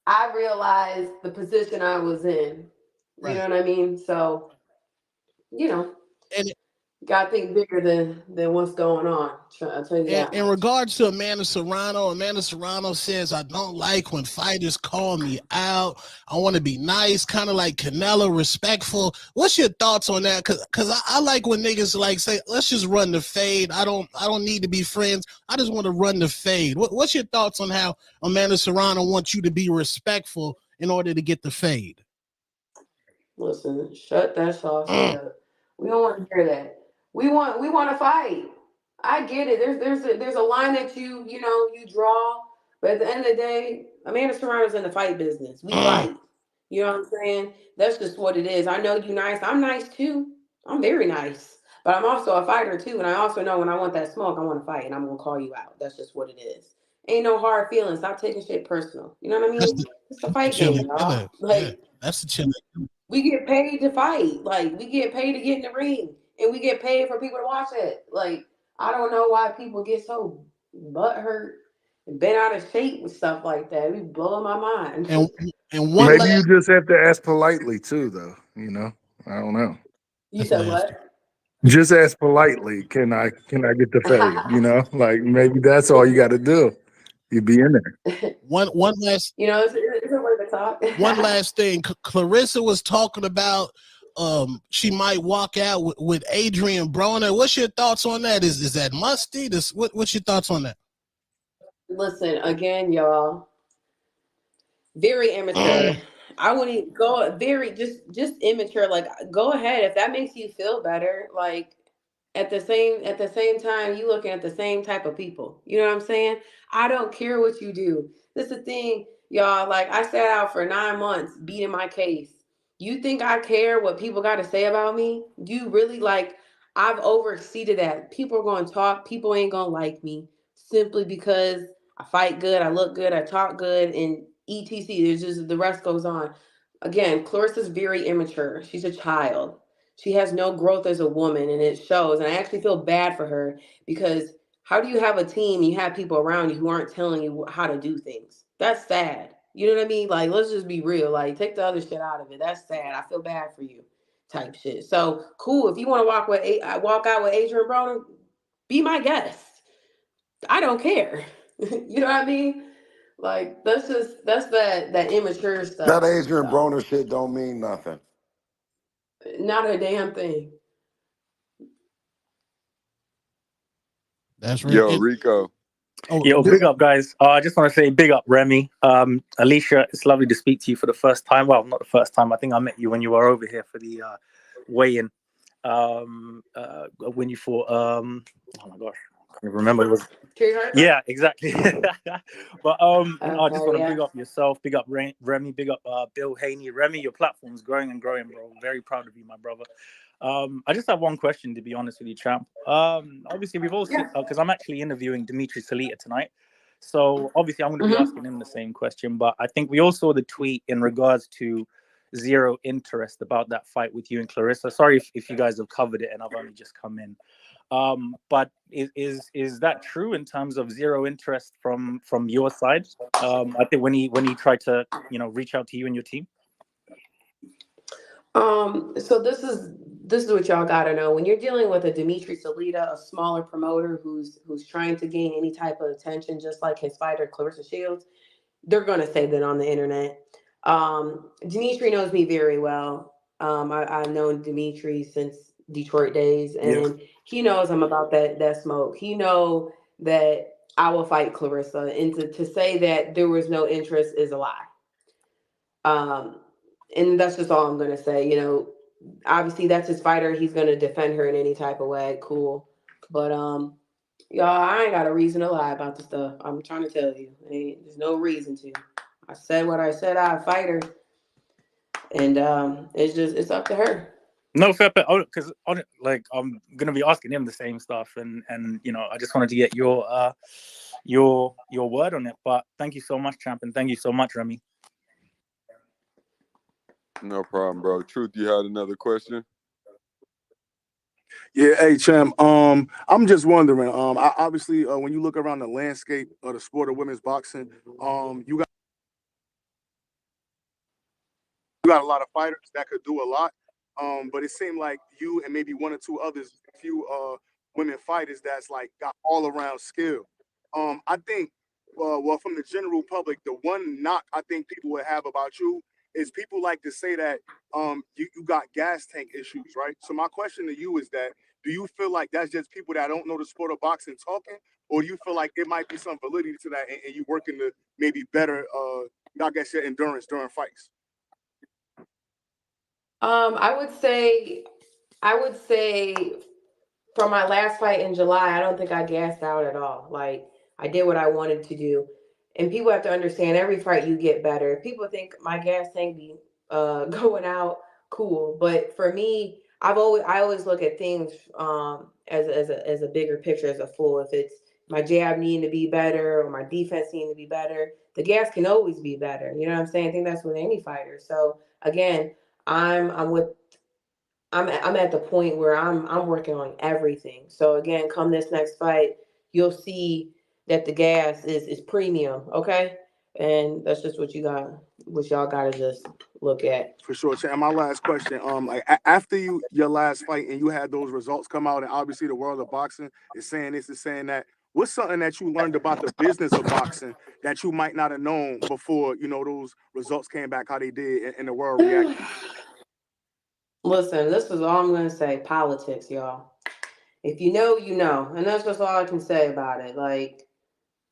I realized the position I was in. You know Right. what I mean? So, you know, And gotta think bigger than what's going on. I'll tell you that in much. regards to Amanda Serrano says, I don't like when fighters call me out. I want to be nice, kind of like Canelo, respectful. What's your thoughts on that? Cause I like when niggas like say, let's just run the fade. I don't need to be friends. I just want to run the fade. What's your thoughts on how Amanda Serrano wants you to be respectful in order to get the fade? Listen, shut that soft shit Mm. up. We don't want to hear that. We want to fight. I get it. There's a line that you draw, but at the end of the day, Amanda Serrano's in the fight business. We Mm. fight. You know what I'm saying? That's just what it is. I know you nice. I'm nice too. I'm very nice. But I'm also a fighter too. And I also know when I want that smoke, I want to fight and I'm gonna call you out. That's just what it is. Ain't no hard feelings. Stop taking shit personal. You know what I That's mean? the, It's a that's the fight game, chili y'all. killer. Yeah, Like that's the chili. we get paid to fight. Like we get paid to get in the ring. And we get paid for people to watch it. Like, I don't know why people get so butthurt and bent out of shape and stuff like that. It be blowing my mind. And and one Maybe you last just have to ask politely too, though. I don't know. You that's said nasty. what? Just ask politely. Can I get the fade? Like maybe that's all you got to do. You be in there. One last It's a way to talk. one last thing. Clarissa was talking about she might walk out with Adrian Broner. What's your thoughts on that? Is that musty? What's your thoughts on that? Listen, again, y'all, very immature. Mm. I wouldn't go very just immature. Like, go ahead if that makes you feel better. Like, at the same time, you looking at the same type of people. You know what I'm saying? I don't care what you do. This is the thing, y'all. Like, I sat out for 9 months beating my case. You think I care what people got to say about me? You really like? I've overexceeded that. People are going to talk. People ain't going to like me simply because I fight good, I look good, I talk good, and etc. There's just the rest goes on. Again, Clarissa's very immature. She's a child. She has no growth as a woman, and it shows. And I actually feel bad for her because how do you have a team? You have people around you who aren't telling you how to do things. That's sad. You know what I mean? Like, let's just be real. Like, take the other shit out of it. That's sad. I feel bad for you, type shit. So cool. If you want to walk out with Adrian Broner, be my guest. I don't care. You know what I mean? Like that's that immature That stuff. Adrian So Broner shit don't mean nothing. not a damn thing. That's real. Yo, Rico. Oh, Yo, big up, guys. I just want to say big up, Remy. Alycia, it's lovely to speak to you for the first time. Well, not the first time. I think I met you when you were over here for the weigh-in. When you fought, oh my gosh, I can't remember. It was yeah, exactly. But I just want to Yeah. big up yourself, big up Remy, big up Bill Haney. Remy, your platform's growing and growing, bro. Very proud of you, my brother. I just have one question, to be honest with you, champ. Obviously, we've all seen, because I'm actually interviewing Dimitri Salita tonight. So obviously, I'm going to be asking him the same question. But I think we all saw the tweet in regards to zero interest about that fight with you and Clarissa. Sorry if you guys have covered it and I've only just come in. But is that true in terms of zero interest from your side? I think when he tried to reach out to you and your team. So this is what y'all gotta know. When you're dealing with a Dimitri Salita, a smaller promoter who's trying to gain any type of attention, just like his fighter Clarissa Shields, they're gonna say that on the internet. Dimitri knows me very well. I've known Dimitri since Detroit days, Yeah. and he knows I'm about that smoke. He know that I will fight Clarissa, and to say that there was no interest is a lie. Um, and that's just all I'm gonna say. Obviously that's his fighter. He's gonna defend her in any type of way. Cool, but y'all, I ain't got a reason to lie about the stuff. I'm trying to tell you, there's no reason to. I said what I said. I fight her, and it's up to her. No, fair play. Because like I'm gonna be asking him the same stuff, and I just wanted to get your word on it. But thank you so much, champ, and thank you so much, Remy. No problem, bro. Truth, you had another question? Yeah, hey champ. I'm just wondering. Obviously, when you look around the landscape of the sport of women's boxing, you got got a lot of fighters that could do a lot. But it seemed like you and maybe one or two others, few women fighters that's like got all around skill. I think, well, from the general public, the one knock I think people would have about you is people like to say that you got gas tank issues, right? So my question to you is that do you feel like that's just people that don't know the sport of boxing talking, or do you feel like there might be some validity to that, and you working to maybe better, I guess, your endurance during fights? I would say, I would say from my last fight in July, I don't think I gassed out at all. Like I did what I wanted to do. And people have to understand every fight you get better. If people think my gas tank be going out, cool. But for me, I always look at things as a bigger picture, as a full. If it's my jab needing to be better or my defense needing to be better, the gas can always be better. You know what I'm saying? I think that's with any fighter. So again, I'm with I'm at the point where I'm working on everything. So again, come this next fight, you'll see that the gas is premium, okay? And that's just what y'all gotta just look at. For sure. And my last question, like after your last fight and you had those results come out, and obviously the world of boxing is saying this, is saying that. What's something that you learned about the business of boxing that you might not have known before, those results came back how they did and the world reacted? Listen, this is all I'm gonna say. Politics, y'all. If you know, you know. And that's just all I can say about it. Like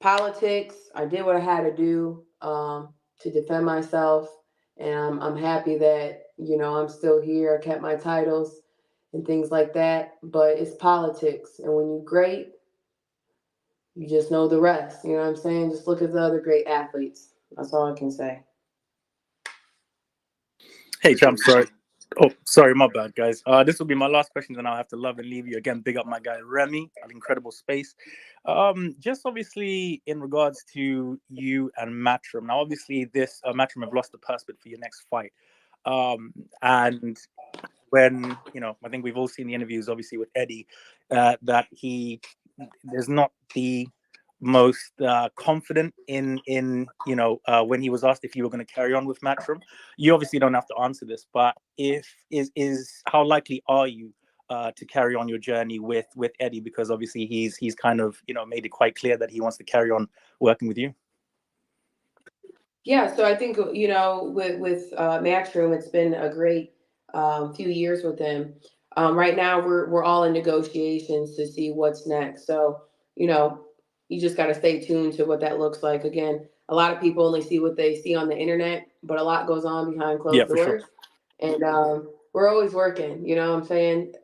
politics, I did what I had to do to defend myself. And I'm happy that, I'm still here. I kept my titles and things like that. But it's politics. And when you're great, you just know the rest. You know what I'm saying? Just look at the other great athletes. That's all I can say. Hey, champ, sorry. Oh, sorry, my bad, guys. This will be my last question, then I'll have to love and leave you again. Big up my guy Remy, an incredible space. Just obviously in regards to you and Matchroom. Now, obviously, this Matchroom have lost the purse bid for your next fight, and when I think we've all seen the interviews, obviously with Eddie, that there's not the most confident in when he was asked if you were going to carry on with Matchroom. You obviously don't have to answer this, but is how likely are you to carry on your journey with Eddie, because obviously he's kind of made it quite clear that he wants to carry on working with you. Yeah, so I think with Matchroom, it's been a great few years with them. Right now, we're all in negotiations to see what's next. So you just got to stay tuned to what that looks like. Again, a lot of people only see what they see on the internet, but a lot goes on behind closed doors. Sure. And we're always working. You know what I'm saying?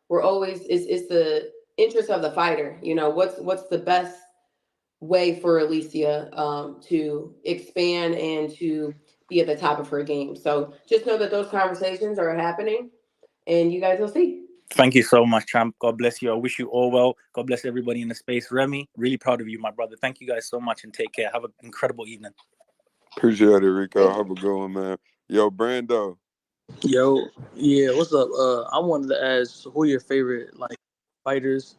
We're always it's the interest of the fighter. What's the best way for Alycia to expand and to be at the top of her game. So just know that those conversations are happening, and you guys will see. Thank you so much, champ. God bless you. I wish you all well. God bless everybody in the space. Remy, really proud of you, my brother. Thank you guys so much, and take care. Have an incredible evening. Appreciate it, Rico. Have a good one, man. Yo, Brando. Yo, yeah, what's up? I wanted to ask who your favorite fighters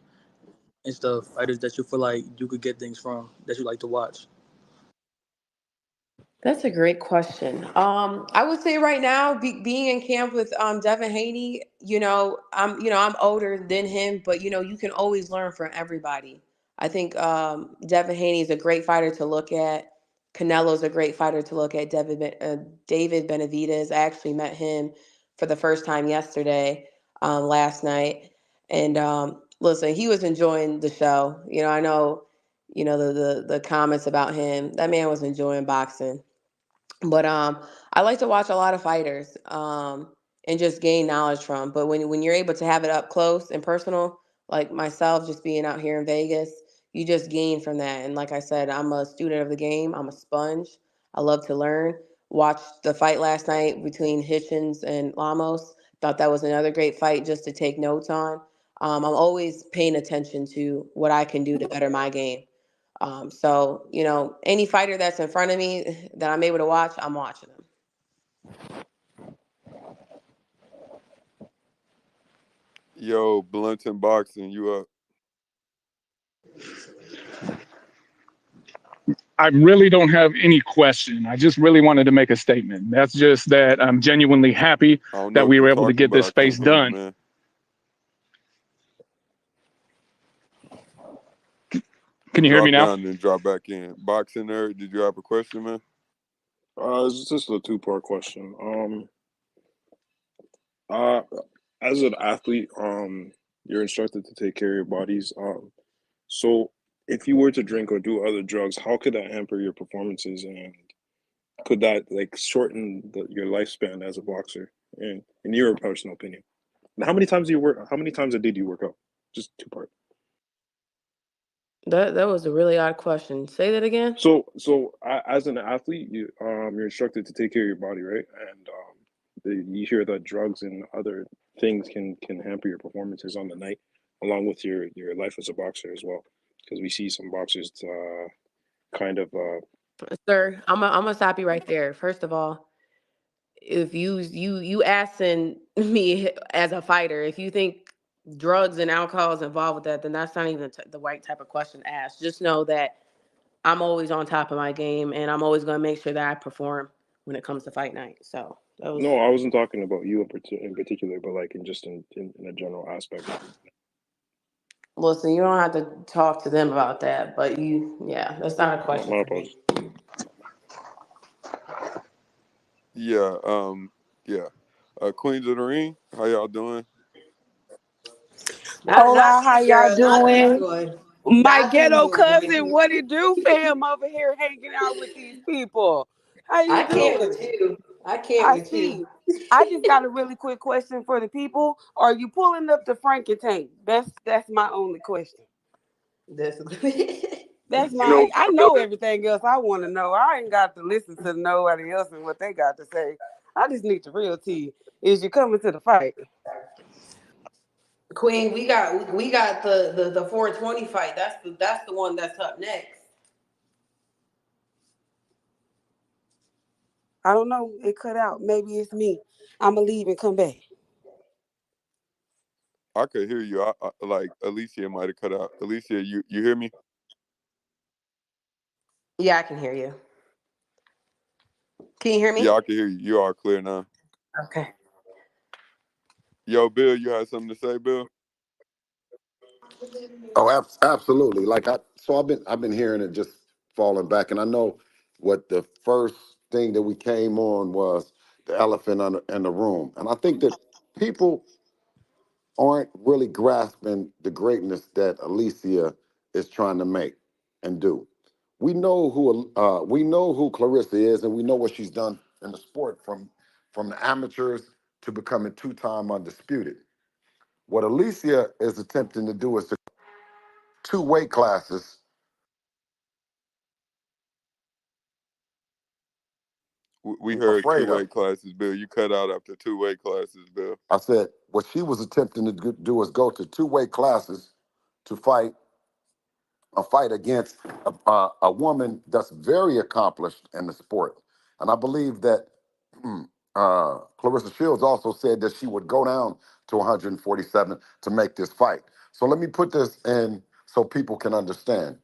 and stuff, fighters that you feel like you could get things from that you like to watch. That's a great question. I would say right now, being in camp with Devin Haney, I'm older than him, but you can always learn from everybody. I think Devin Haney is a great fighter to look at. Canelo's a great fighter to look at. David Benavidez, I actually met him for the first time yesterday, last night, and listen, he was enjoying the show. I know, the comments about him. That man was enjoying boxing. But I like to watch a lot of fighters and just gain knowledge from. But when you're able to have it up close and personal, like myself, just being out here in Vegas, you just gain from that. And like I said, I'm a student of the game. I'm a sponge. I love to learn. Watched the fight last night between Hitchens and Lamos. Thought that was another great fight just to take notes on. I'm always paying attention to what I can do to better my game. So, any fighter that's in front of me that I'm able to watch, I'm watching them. Yo, Blunton Boxing, you up? I really don't have any question. I just really wanted to make a statement. That's just that I'm genuinely happy I don't know that if we you're were able to talking, get but this I space can't hear you, done. man. Can you hear me Drop now? down and drop back in. Boxing nerd, did you have a question, man? It's just a two-part question. Uh, as an athlete, you're instructed to take care of your bodies. So if you were to drink or do other drugs, how could that hamper your performances, and could that like shorten your lifespan as a boxer? In your personal opinion, and how many times do you work? How many times a day do you work out? Just two-part. That was a really odd question. Say that again. As an athlete, you're instructed to take care of your body, right? And you hear that drugs and other things can hamper your performances on the night, along with your life as a boxer as well. Because we see some boxers kind of Sir, I'm gonna stop you right there. First of all, if you asking me as a fighter, if you think drugs and alcohol is involved with that, then that's not even the right type of question to ask. Just know that I'm always on top of my game, and I'm always gonna make sure that I perform when it comes to fight night. So that was. no, I wasn't talking about you in particular, but like in a general aspect. Listen, you don't have to talk to them about that, but yeah, that's not a question My for me. apologies. Yeah, yeah. Queens of the Ring, how y'all doing? Not Hola, how you, y'all girl. Not you, doing? boy. My Not you, ghetto boy. cousin, what it do, fam? Over here hanging out with these people. How you I can't doing? with you. I can't I with you. see. I just got a really quick question for the people. Are you pulling up the Frankie tank? That's my only question. This. That's You know, my. I know everything else I want to know. I ain't got to listen to nobody else and what they got to say. I just need the real tea. Is you coming to the fight? Queen, we got the 420 fight. That's the one that's up next. I don't know. It cut out. Maybe it's me. I'ma leave and come back. I could hear you. I like Alycia might have cut out. Alycia, you hear me? Yeah, I can hear you. Can you hear Yeah, me? I can hear you. You are clear now. Okay. Yo, Bill, you had something to say, Bill? Oh, absolutely. I've been hearing it just falling back, and I know what the first thing that we came on was the elephant in the room, and I think that people aren't really grasping the greatness that Alycia is trying to make and do. We know who Clarissa is, and we know what she's done in the sport from the amateurs to becoming two-time undisputed. What Alycia is attempting to do is to two weight classes. We heard two Afraid of. weight classes, Bill. You cut out after two weight classes, Bill. I said what she was attempting to do is go to two weight classes to fight against a woman that's very accomplished in the sport. And I believe that Clarissa Shields also said that she would go down to 147 to make this fight. So let me put this in so people can understand.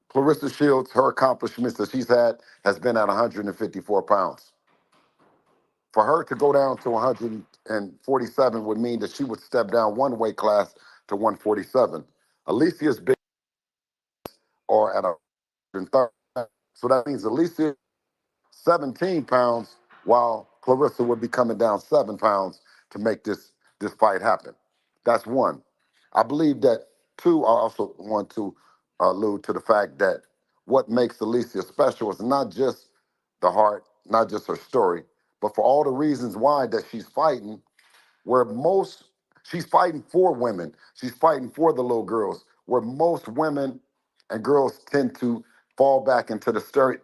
Clarissa Shields, her accomplishments that she's had has been at 154 pounds. For her to go down to 147 would mean that she would step down one weight class to 147. Alicia's big are at 130. So that means Alycia 17 pounds, while Clarissa would be coming down 7 pounds to make this fight happen. That's one. I believe that two. I also want to allude to the fact that what makes Alycia special is not just the heart, not just her story, but for all the reasons why that she's fighting where most she's fighting for women. She's fighting for the little girls, where most women and girls tend to fall back into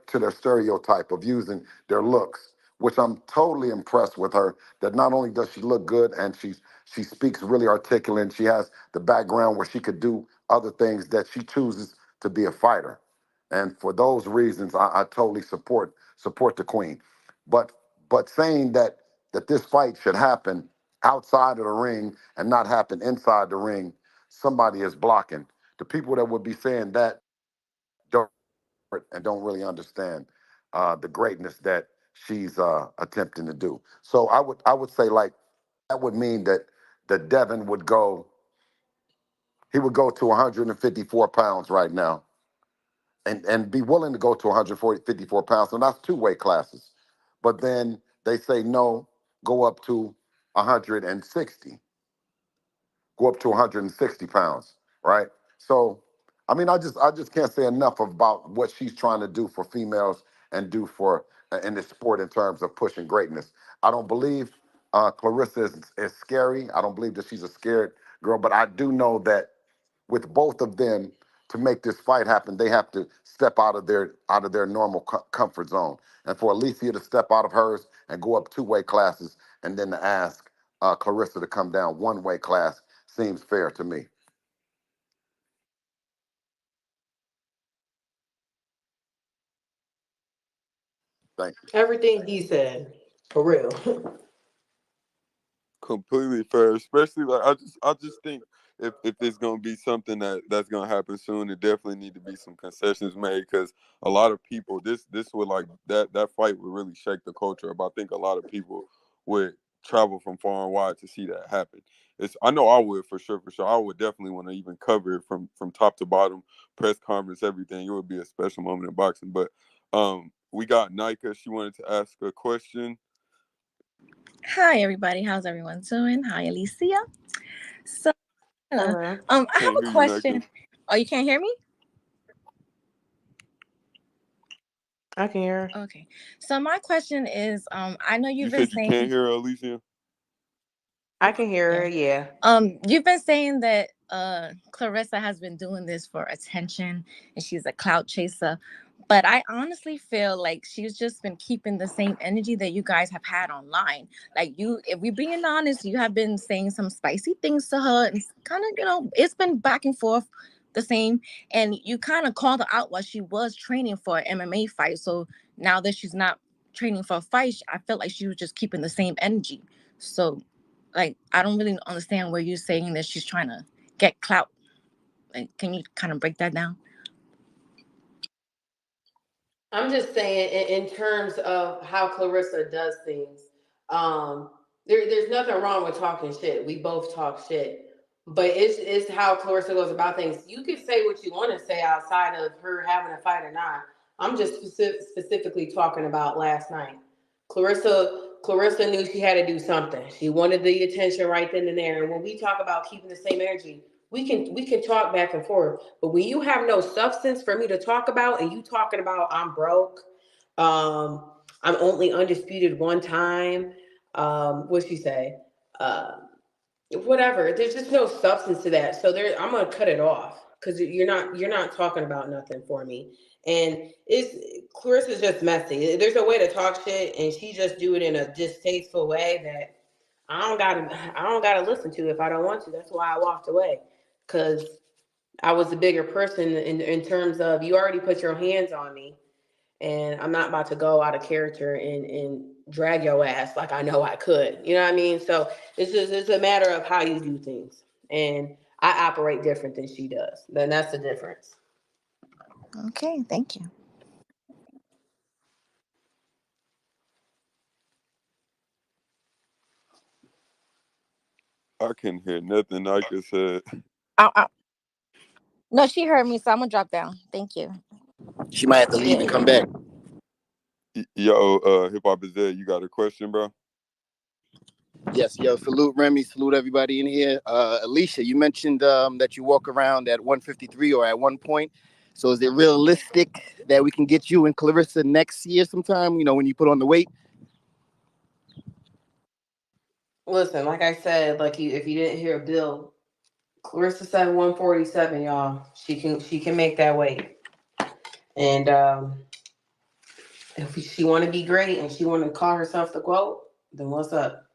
to their stereotype of using their looks, which I'm totally impressed with her. That not only does she look good and she speaks really articulate, and she has the background where she could do other things that she chooses to be a fighter. And for those reasons, I totally support the queen. But saying that this fight should happen outside of the ring and not happen inside the ring, somebody is blocking. The people that would be saying that don't and don't really understand the greatness that she's attempting to do. So I would say like that would mean that Devin would go. He would go to 154 pounds right now, and be willing to go to 154 pounds. And that's two weight classes. But then they say no, go up to 160. Go up to 160 pounds, right? So, I mean, I just can't say enough about what she's trying to do for females and do for in this sport in terms of pushing greatness. I don't believe Clarissa is scary. I don't believe that she's a scared girl, but I do know that with both of them to make this fight happen, they have to step out of their normal comfort zone. And for Alycia to step out of hers and go up two weight classes, and then to ask Clarissa to come down one weight class seems fair to me. Thank you. Everything he said, for real. Completely fair, especially like I just think if it's gonna be something that's gonna happen soon, it definitely need to be some concessions made because a lot of people this would like that fight would really shake the culture up. I think a lot of people would travel from far and wide to see that happen. I know I would for sure. I would definitely want to even cover it from top to bottom, press conference, everything. It would be a special moment in boxing. But we got Nika. She wanted to ask a question. Hi, everybody. How's everyone doing? Hi, Alycia. So, hello. Hello. I have Can't a hear you, Nika. question. Oh, you can't hear me? I can hear. Okay. So my question is, I know You you've been said you can't saying, hear her, Alicia? I can hear her. yeah, Yeah. you've been saying that Clarissa has been doing this for attention and she's a clout chaser. But I honestly feel like she's just been keeping the same energy that you guys have had online. Like you, if we're being honest, you have been saying some spicy things to her and kind of, it's been back and forth the same. And you kind of called her out while she was training for an MMA fight. So now that she's not training for a fight, I felt like she was just keeping the same energy. So like I don't really understand where you're saying that she's trying to get clout. Like, can you kind of break that down? I'm just saying in terms of how Clarissa does things. Um, there's nothing wrong with talking shit. We both talk shit, but it's how Clarissa goes about things. You can say what you want to say outside of her having a fight or not. I'm just specifically talking about last night. Clarissa knew she had to do something. She wanted the attention right then and there. And when we talk about keeping the same energy, we can talk back and forth. But when you have no substance for me to talk about, and you talking about I'm broke, I'm only undisputed one time. What she say? Whatever. There's just no substance to that. So I'm gonna cut it off because you're not talking about nothing for me. And Clarissa's just messy. There's a way to talk shit, and she just do it in a distasteful way that I don't gotta listen to if I don't want to. That's why I walked away because I was the bigger person in terms of you already put your hands on me, and I'm not about to go out of character and drag your ass like I know I could. You know what I mean? So it's a matter of how you do things, and I operate different than she does. Then that's the difference. Okay, thank you. I couldn't hear nothing Nika said. I, no, she heard me, so I'm gonna drop down. Thank you. She might have to leave Yeah, and yeah. come back. Yo, Hip Hop is dead. You got a question, bro? Yes, yo, salute Remy, salute everybody in here. Alycia, you mentioned that you walk around at 153 or at one point. So is it realistic that we can get you and Clarissa next year sometime, when you put on the weight? Listen, like I said, if you didn't hear Bill, Clarissa said 147, y'all. She can make that weight, and if she want to be great and she want to call herself the GOAT, then what's up?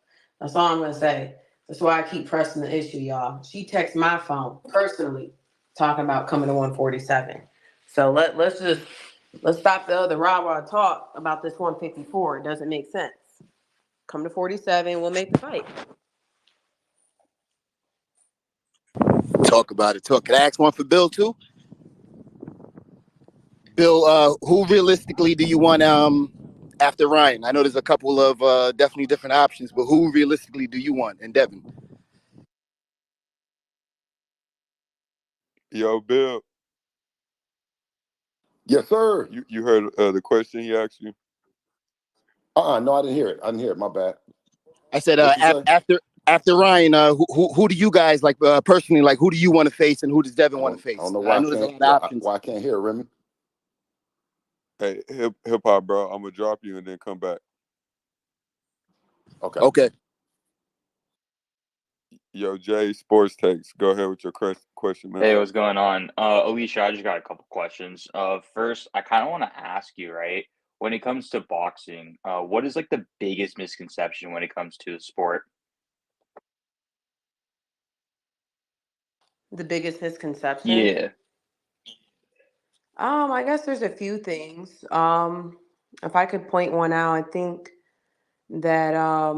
That's all I'm gonna say. That's why I keep pressing the issue, y'all. She texts my phone personally, talking about coming to 147. So let's stop the other rah talk about this 154. It doesn't make sense. Come to 47, we'll make the fight. Talk about it. Talk. Can I ask one for Bill too? Bill, who realistically do you want after Ryan? I know there's a couple of definitely different options, but who realistically do you want? And Devin. Yo, Bill, Yes, sir. you heard the question he asked you? No, I didn't hear it. I didn't hear it. My bad. I said What you say? after Ryan, who do you guys like personally like? Who do you want to face, and who does Devin want to I don't face? know I why I know there's a can't lot of options. why I can't hear it, Remy. Hey, hip hop, bro. I'm gonna drop you and then come back. Okay. Okay. Yo, Jay, sports takes. Go ahead with your question, man. Hey, what's going on? Alycia, I just got a couple questions. First, I kind of want to ask you, right? When it comes to boxing, what is like the biggest misconception when it comes to the sport? The biggest misconception. Yeah. I guess there's a few things. If I could point one out, I think that I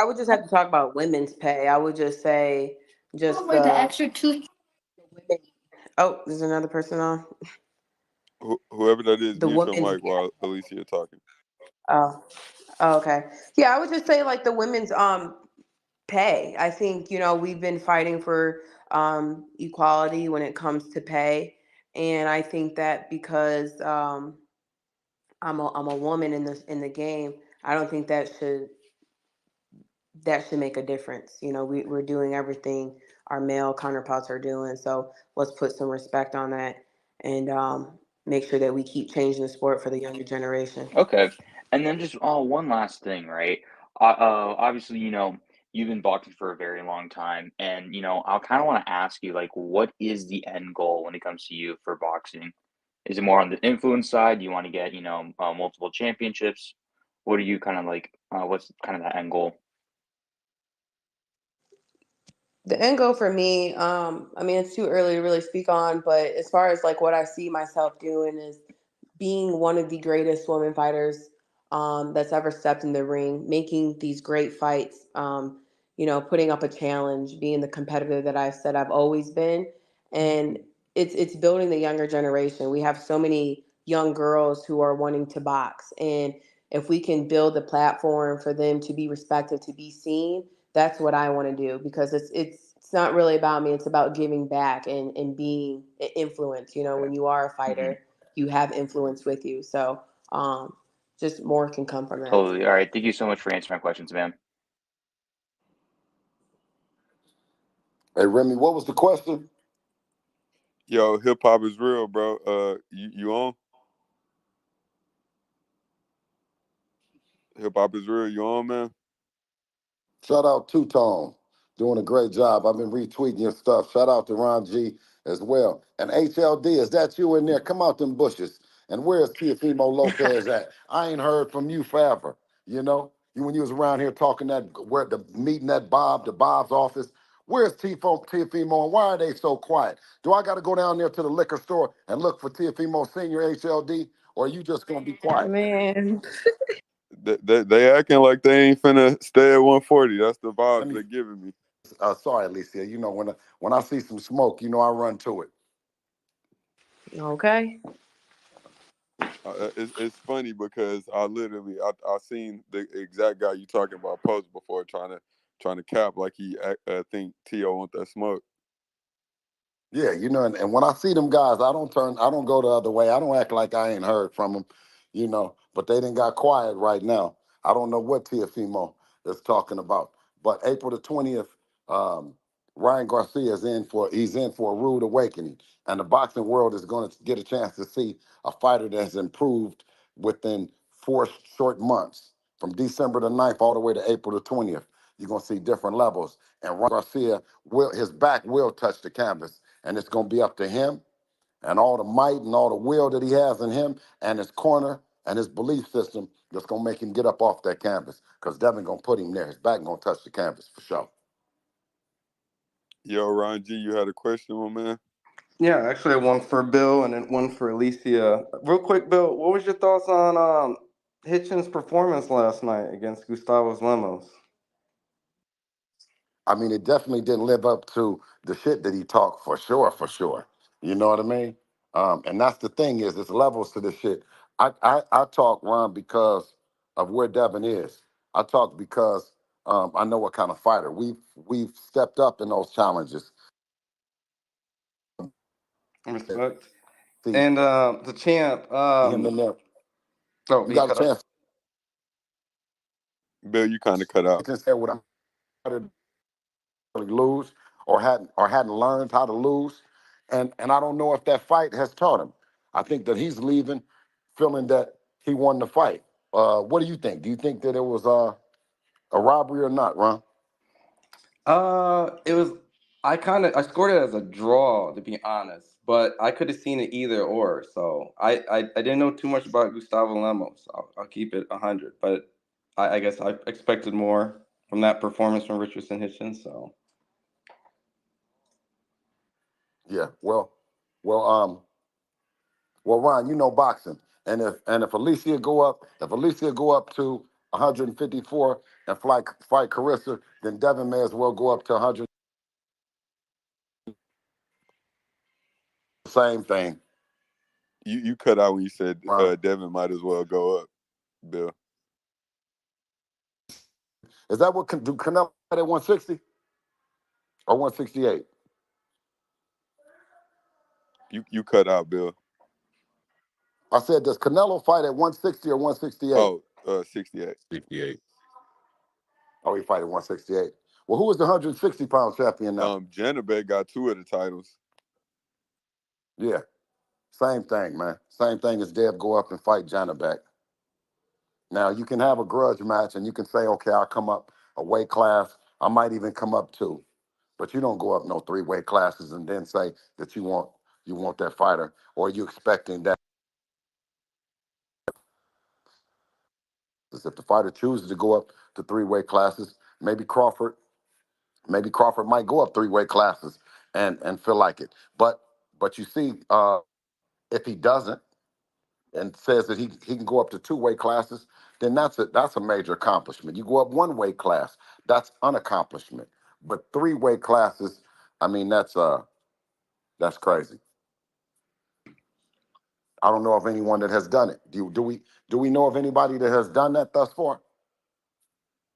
would just have to talk about women's pay. I would just say just the women. Oh, there's another person on. Whoever that is, The mute your women's. mic while Alycia talking. Oh, okay. Yeah, I would just say like the women's pay. I think, we've been fighting for equality when it comes to pay. And I think that because I'm a woman in the game, I don't think that should make a difference. We're doing everything our male counterparts are doing. So let's put some respect on that and make sure that we keep changing the sport for the younger generation. Okay. And then just one last thing, right? Obviously, you've been boxing for a very long time, and I kind of want to ask you, like, what is the end goal when it comes to you for boxing? Is it more on the influence side? Do you want to get, multiple championships? What are you kind of like? What's kind of the end goal? The end goal for me, I mean, it's too early to really speak on, but as far as like what I see myself doing is being one of the greatest women fighters that's ever stepped in the ring, making these great fights, putting up a challenge, being the competitor that I said I've always been, and it's building the younger generation. We have so many young girls who are wanting to box, and if we can build a platform for them to be respected, to be seen, that's what I want to do because it's not really about me. It's about giving back and being an influence. When you are a Hmm. fighter, you have influence with you. So just more can come from that. Totally. All right. Thank you so much for answering my questions, man. Hey, Remy, what was the question? Yo, hip hop is real, bro. You on? Hip hop is real. You on, man? Shout out Two Tone, doing a great job. I've been retweeting your stuff. Shout out to Ron G as well. And HLD, is that you in there? Come out them bushes. And where's Teofimo Lopez at? I ain't heard from you forever. You when you was around here talking where the meeting at Bob's office. Where's Teofimo and why are they so quiet? Do I got to go down there to the liquor store and look for Teofimo Senior HLD, or are you just gonna be quiet? Man, They acting like they ain't finna stay at 140. That's the Let vibes me. they giving me. Sorry, Alycia. When I see some smoke, I run to it. okay. It's funny because I seen the exact guy you talking about post before trying to cap like I think T.O. want that smoke. Yeah, and when I see them guys, I don't go the other way. I don't act like I ain't heard from them. But they didn't got quiet right now. I don't know what Tiafimo is talking about. But April the 20th, Ryan Garcia he's in for a rude awakening. And the boxing world is going to get a chance to see a fighter that has improved within 4 short months. From December the 9th all the way to April the 20th. You're going to see different levels. And Ryan Garcia, his back will touch the canvas. And it's going to be up to him and all the might and all the will that he has in him and his corner and his belief system that's going to make him get up off that canvas because Devin going to put him there. His back going to touch the canvas for sure. Yo, Ron G, you had a question, my man? Yeah, actually, I had one for Bill and then one for Alycia. Real quick, Bill, what was your thoughts on Hitchens' performance last night against Gustavo Lemos? I mean, it definitely didn't live up to the shit that he talked for sure, for sure. You know what I mean? And that's the thing is, there's levels to this shit. I talk, Ron, because of where Devin is. I talk because I know what kind of fighter. We've stepped up in those challenges. Respect. See And the champ. him in there. Oh, You you got a cut up. chance Bill, you kind of cut out. to say what I'm lose or hadn't learned how to lose. And I don't know if that fight has taught him. I think that he's leaving feeling that he won the fight. What do you think? Do you think that it was a robbery or not, Ron? It was. I scored it as a draw, to be honest, but I could have seen it either or. So I didn't know too much about Gustavo Lemos. I'll keep it 100, but I guess I expected more from that performance from Richardson Hitchens. So Yeah. Well, Ron, you know boxing, and if Alycia go up to 154 and fight Carissa, then Devin may as well go up to 100. Same thing, You cut out when you said Ron. Devin might as well go up, Bill. Is that what do Canelo fight at 160 or 168? You cut out, Bill. I said, does Canelo fight at 160 or 168? Oh, 68. 68. Oh, he fight at 168. Well, who is the 160-pound champion now? Janabek got 2 of the titles. Yeah, same thing, man. Same thing as Deb go up and fight Janabek. Now, you can have a grudge match and you can say, okay, I'll come up a weight class. I might even come up 2. But you don't go up no 3 weight classes and then say that you want that fighter, or you expecting that. If the fighter chooses to go up to 3 weight classes, maybe Crawford might go up 3 weight classes and feel like it. But you see, if he doesn't and says that he can go up to 2 weight classes, then that's a major accomplishment. You go up 1 weight class, that's an accomplishment. But 3 weight classes, I mean, that's crazy. I don't know of anyone that has done it. Do we know of anybody that has done that thus far?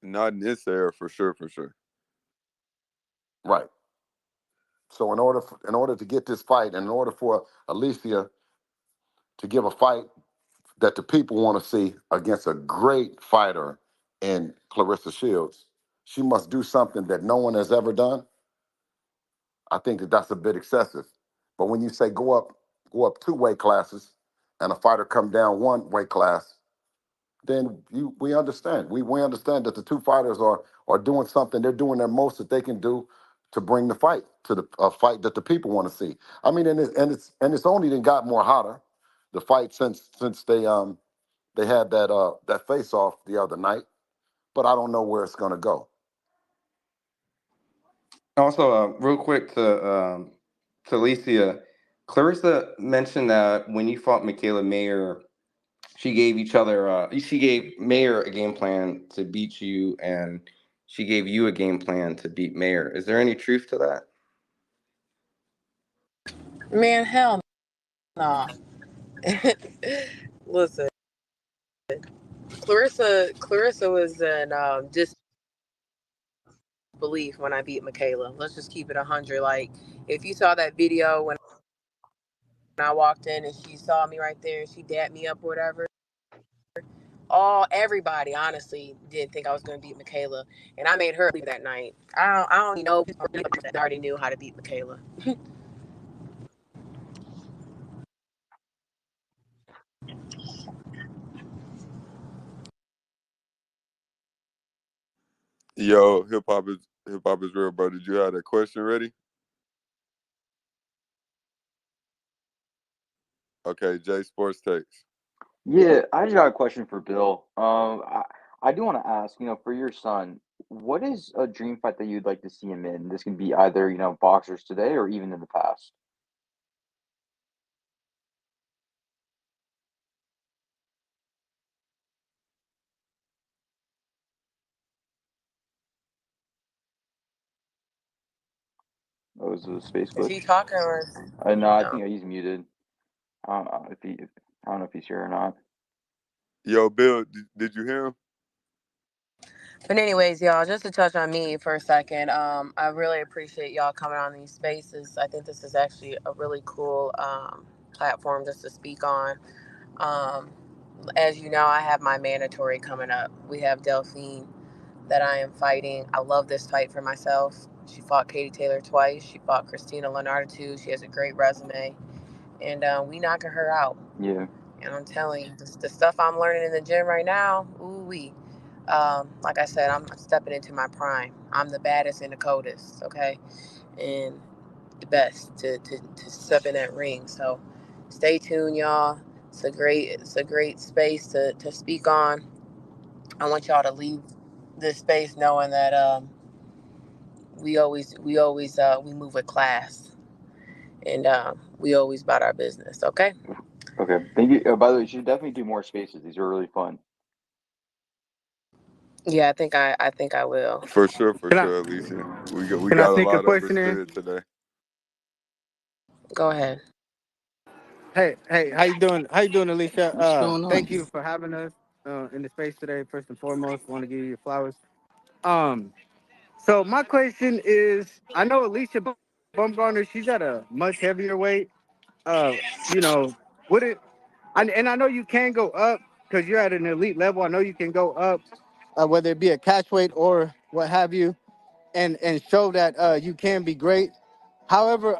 Not in this era, for sure. Right. So in order to get this fight, and in order for Alycia to give a fight that the people want to see against a great fighter in Clarissa Shields, she must do something that no one has ever done. I think that that's a bit excessive. But when you say go up 2 weight classes and a fighter come down 1 weight class, then we understand. We understand that the 2 fighters are doing something. They're doing their most that they can do to bring the fight to the fight that the people want to see. I mean, it's only then got more hotter, the fight since they had that face off the other night. But I don't know where it's gonna go. also, real quick to Alicia, Clarissa mentioned that when you fought Michaela Mayer, she gave Mayer a game plan to beat you, and she gave you a game plan to beat Mayer. Is there any truth to that? Man, hell no. Listen, Clarissa was in disbelief when I beat Michaela. Let's just keep it 100. Like, if you saw that video when I walked in and she saw me right there and she dapped me up or whatever, everybody honestly didn't think I was going to beat Michaela, and I made her leave that night. I don't even know people that already knew how to beat Michaela. Yo, hip hop is real, bro. Did you have that question ready? Okay, Jay Sports Takes. Yeah, I just got a question for Bill. I do want to ask, for your son, what is a dream fight that you'd like to see him in? This can be either, boxers today or even in the past. Oh, was it a space Is he glitch? talking or No, I no? think he's muted. I don't know if he's here or not. Yo, Bill, did you hear him? But anyways, y'all, just to touch on me for a second, I really appreciate y'all coming on these spaces. I think this is actually a really cool platform just to speak on. Um, as you know, I have my mandatory coming up. We have Delphine that I am fighting. I love this fight for myself. She fought Katie Taylor twice. She fought Christina Leonardo She has a great resume, and we knocking her out. Yeah. And I'm telling you, the stuff I'm learning in the gym right now, ooh wee. Like I said, I'm stepping into my prime. I'm the baddest and the coldest, okay, and the best to step in that ring. So stay tuned, y'all. It's a great space to speak on. I want y'all to leave this space knowing that we move with class, and we always about our business. Okay. Okay. Thank you. By the way, you should definitely do more spaces. These are really fun. Yeah, I think I will. For sure, Can I Alycia. We can I got a sneak a lot of it question in? said today. Go ahead. Hey, how you doing? How you doing, Alicia? What's going on? Thank you for having us in the space today. First and foremost, want to give you your flowers. Um, so my question is, I know Alicia Baumgardner, she's at a much heavier weight. Uh, you know, would it? And I know you can go up because you're at an elite level. I know you can go up, whether it be a catch weight or what have you, and show that you can be great. However,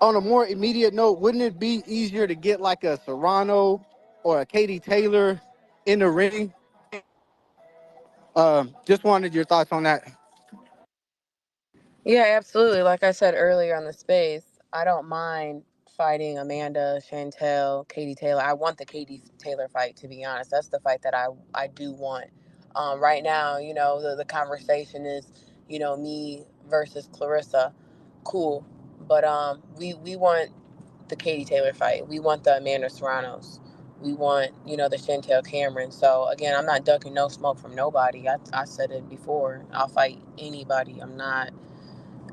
on a more immediate note, wouldn't it be easier to get like a Serrano or a Katie Taylor in the ring? Just wanted your thoughts on that. Yeah, absolutely. Like I said earlier on the space, I don't mind fighting Amanda, Chantel, Katie Taylor. I want the Katie Taylor fight, to be honest. That's the fight that I do want. Right now, the conversation is, me versus Clarissa. Cool. But we want the Katie Taylor fight. We want the Amanda Serranos. We want, the Chantel Cameron. So again, I'm not ducking no smoke from nobody. I said it before. I'll fight anybody.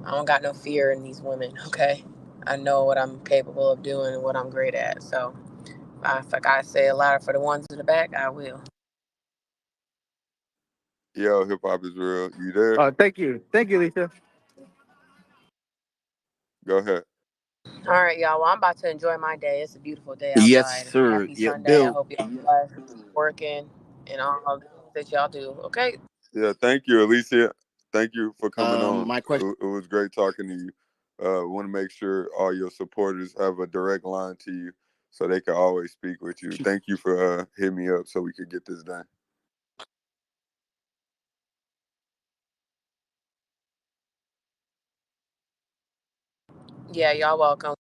I don't got no fear in these women, okay? I know what I'm capable of doing and what I'm great at. So if I gotta say a lot for the ones in the back, I will. Yo, hip hop is real. You there? Thank you. Thank you, Lisa. Go ahead. All right, y'all. Well, I'm about to enjoy my day. It's a beautiful day Yes, outside. sir. Happy Yeah, Sunday. I Bill. hope y'all blessed, working, and all of the things that y'all do, okay? Yeah, thank you, Alycia. Thank you for coming on. My question. It was great talking to you. Want to make sure all your supporters have a direct line to you so they can always speak with you. Thank you for hitting me up so we could get this done. Yeah, y'all welcome.